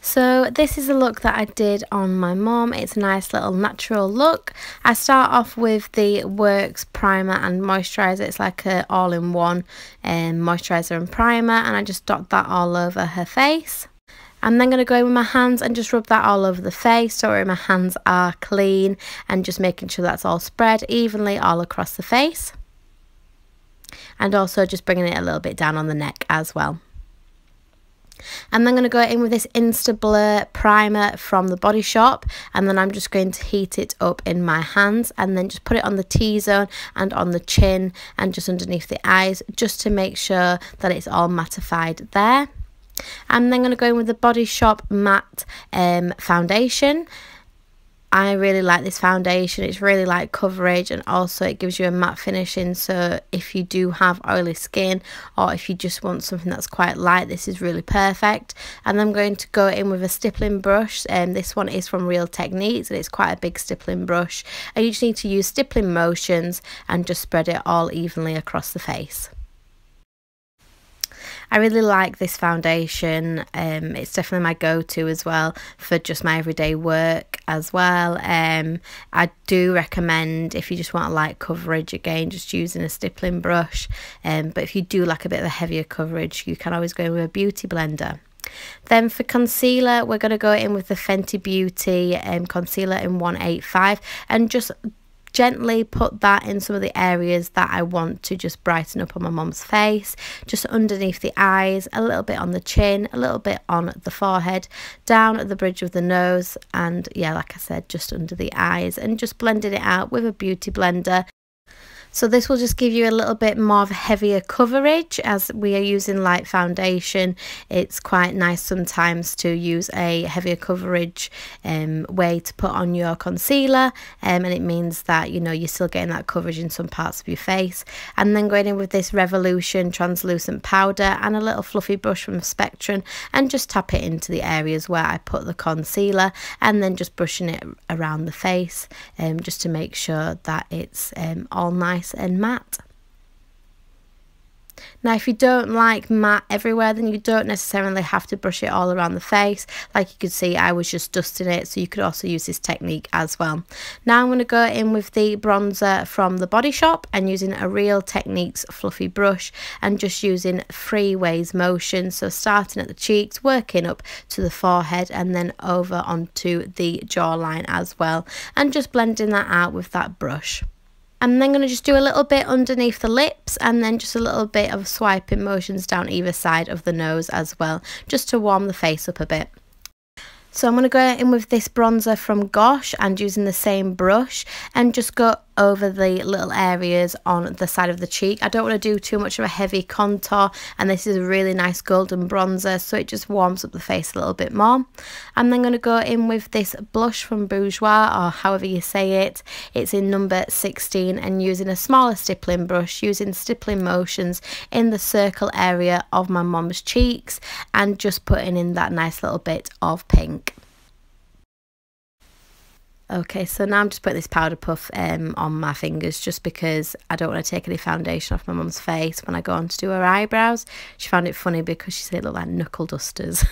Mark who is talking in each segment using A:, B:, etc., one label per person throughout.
A: So this is a look that I did on my mum. It's a nice little natural look. I start off with the Works primer and moisturiser. It's like a all-in-one moisturiser and primer, and I just dot that all over her face. I'm then going to go in with my hands and just rub that all over the face so my hands are clean, and just making sure that's all spread evenly all across the face. And also just bringing it a little bit down on the neck as well. And then I'm going to go in with this Insta Blur primer from the Body Shop, and then I'm just going to heat it up in my hands and then just put it on the T-zone and on the chin and just underneath the eyes, just to make sure that it's all mattified there. I'm then going to go in with the Body Shop matte foundation. I really like this foundation. It's really light coverage, and also it gives you a matte finishing, so if you do have oily skin or if you just want something that's quite light, this is really perfect. And I'm going to go in with a stippling brush, and this one is from Real Techniques, and it's quite a big stippling brush, and you just need to use stippling motions and just spread it all evenly across the face. I really like this foundation. It's definitely my go-to as well for just my everyday work as well. I do recommend, if you just want a light coverage, again just using a stippling brush, but if you do like a bit of a heavier coverage, you can always go with a beauty blender. Then for concealer, we're going to go in with the Fenty Beauty concealer in 185, and just gently put that in some of the areas that I want to just brighten up on my mum's face, just underneath the eyes, a little bit on the chin, a little bit on the forehead, down at the bridge of the nose, and yeah, like I said, just under the eyes, and just blending it out with a beauty blender. So this will just give you a little bit more of a heavier coverage, as we are using light foundation. It's quite nice sometimes to use a heavier coverage way to put on your concealer, and it means that, you know, you're still getting that coverage in some parts of your face. And then going in with this Revolution translucent powder and a little fluffy brush from Spectrum, and just tap it into the areas where I put the concealer, and then just brushing it around the face, just to make sure that it's all nice and matte. Now, if you don't like matte everywhere, then you don't necessarily have to brush it all around the face. Like you could see, I was just dusting it, so you could also use this technique as well. Now I'm going to go in with the bronzer from the Body Shop, and using a Real Techniques fluffy brush, and just using 3 ways motion, so starting at the cheeks, working up to the forehead, and then over onto the jawline as well, and just blending that out with that brush. I'm then going to just do a little bit underneath the lips, and then just a little bit of swiping motions down either side of the nose as well, just to warm the face up a bit. So I'm going to go in with this bronzer from Gosh, and using the same brush, and just go over the little areas on the side of the cheek. I don't want to do too much of a heavy contour, and this is a really nice golden bronzer, so it just warms up the face a little bit more. I'm then going to go in with this blush from Bourjois, or however you say it. It's in number 16, and using a smaller stippling brush, using stippling motions in the circle area of my mum's cheeks, and just putting in that nice little bit of pink. Okay, so now I'm just putting this powder puff on my fingers, just because I don't want to take any foundation off my mum's face when I go on to do her eyebrows. She found it funny because she said it looked like knuckle dusters.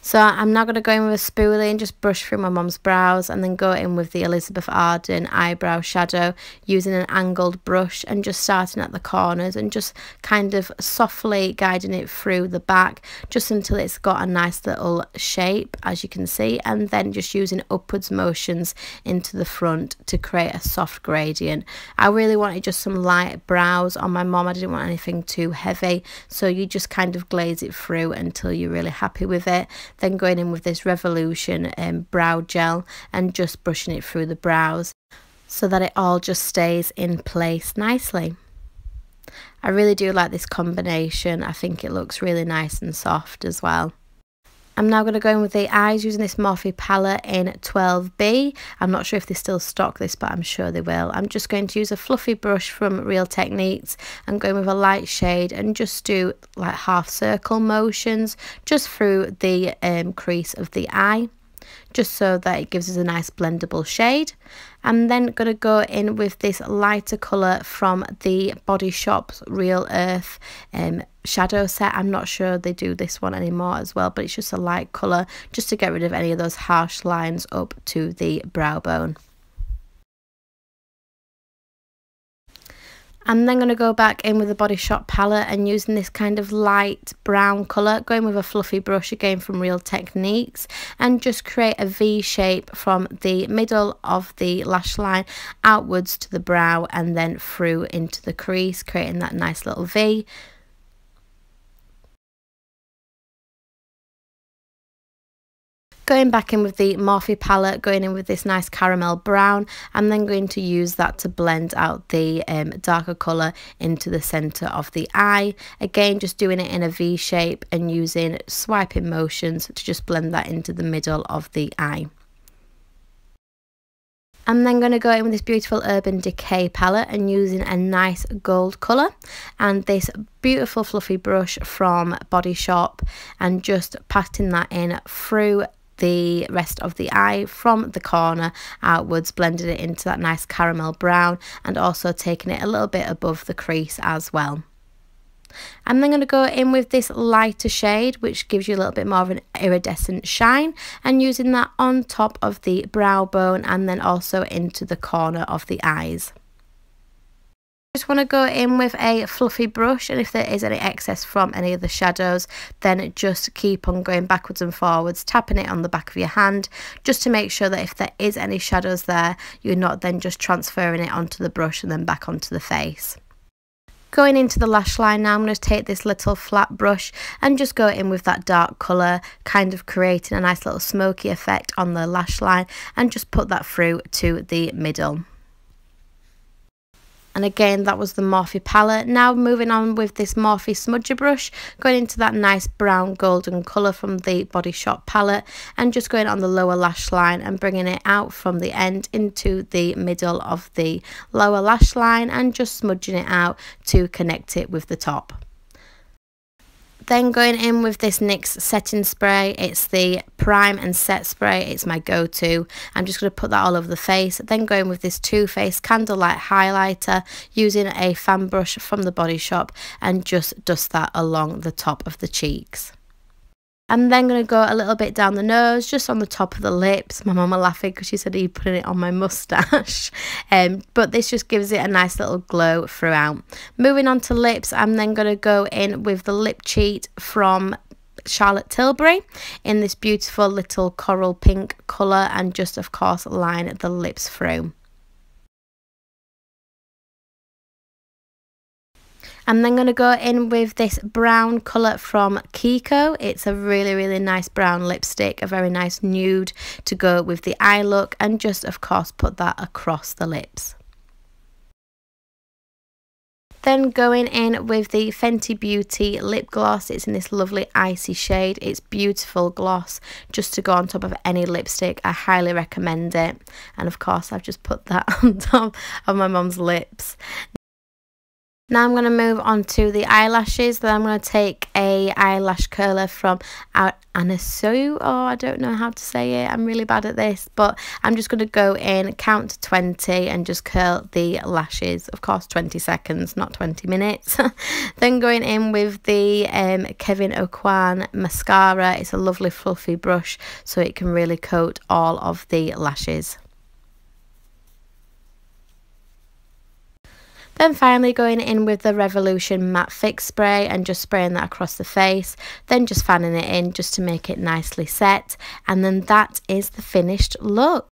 A: So I'm now going to go in with a spoolie and just brush through my mum's brows, and then go in with the Elizabeth Arden eyebrow shadow, using an angled brush, and just starting at the corners and just kind of softly guiding it through the back, just until it's got a nice little shape, as you can see, and then just using upwards motions into the front to create a soft gradient. I really wanted just some light brows on my mum. I didn't want anything too heavy, so you just kind of glaze it through until you're really happy with it. Then going in with this Revolution brow gel, and just brushing it through the brows so that it all just stays in place nicely. I really do like this combination. I think it looks really nice and soft as well. I'm now going to go in with the eyes, using this Morphe palette in 12B. I'm not sure if they still stock this, but I'm sure they will. I'm just going to use a fluffy brush from Real Techniques, and going with a light shade, and just do like half circle motions just through the crease of the eye. just so that it gives us a nice blendable shade. I'm then going to go in with this lighter colour from the Body Shop's Real Earth shadow set. I'm not sure they do this one anymore as well, but it's just a light colour just to get rid of any of those harsh lines up to the brow bone. I'm then going to go back in with the Body Shop palette and using this kind of light brown colour, going with a fluffy brush again from Real Techniques, and just create a V shape from the middle of the lash line outwards to the brow and then through into the crease, creating that nice little V. Going back in with the Morphe palette, going in with this nice caramel brown, I'm then going to use that to blend out the darker colour into the centre of the eye. Again, just doing it in a V shape and using swiping motions to just blend that into the middle of the eye. I'm then going to go in with this beautiful Urban Decay palette and using a nice gold colour and this beautiful fluffy brush from Body Shop and just patting that in through the rest of the eye from the corner outwards, blending it into that nice caramel brown and also taking it a little bit above the crease as well. I'm then going to go in with this lighter shade which gives you a little bit more of an iridescent shine and using that on top of the brow bone and then also into the corner of the eyes. Just want to go in with a fluffy brush, and if there is any excess from any of the shadows, then just keep on going backwards and forwards, tapping it on the back of your hand just to make sure that if there is any shadows there, you're not then just transferring it onto the brush and then back onto the face. Going into the lash line now, I'm going to take this little flat brush and just go in with that dark colour, kind of creating a nice little smoky effect on the lash line and just put that through to the middle. And again, that was the Morphe palette. Now moving on with this Morphe smudger brush, going into that nice brown golden colour from the Body Shop palette and just going on the lower lash line and bringing it out from the end into the middle of the lower lash line and just smudging it out to connect it with the top. Then going in with this NYX setting spray, it's the Prime and Set spray, it's my go-to. I'm just going to put that all over the face. Then going with this Too Faced Candlelight highlighter, using a fan brush from the Body Shop and just dust that along the top of the cheeks. I'm then going to go a little bit down the nose, just on the top of the lips. My mum are laughing because she said, "Are you putting it on my moustache?" But this just gives it a nice little glow throughout. Moving on to lips, I'm then going to go in with the Lip Cheat from Charlotte Tilbury in this beautiful little coral pink colour and just, of course, line the lips through. I'm then going to go in with this brown colour from Kiko. It's a really nice brown lipstick, a very nice nude to go with the eye look, and just of course put that across the lips. Then going in with the Fenty Beauty lip gloss. It's in this lovely icy shade. It's beautiful gloss just to go on top of any lipstick. I highly recommend it. And of course I've just put that on top of my mum's lips. Now I'm going to move on to the eyelashes. Then I'm going to take a eyelash curler from Anasu. Oh, I don't know how to say it. I'm really bad at this. But I'm just going to go in, count to 20 and just curl the lashes. Of course, 20 seconds, not 20 minutes. Then going in with the Kevyn Aucoin mascara. It's a lovely fluffy brush so it can really coat all of the lashes. Then finally going in with the Revolution Matte Fix Spray and just spraying that across the face. Then just fanning it in just to make it nicely set. And then that is the finished look.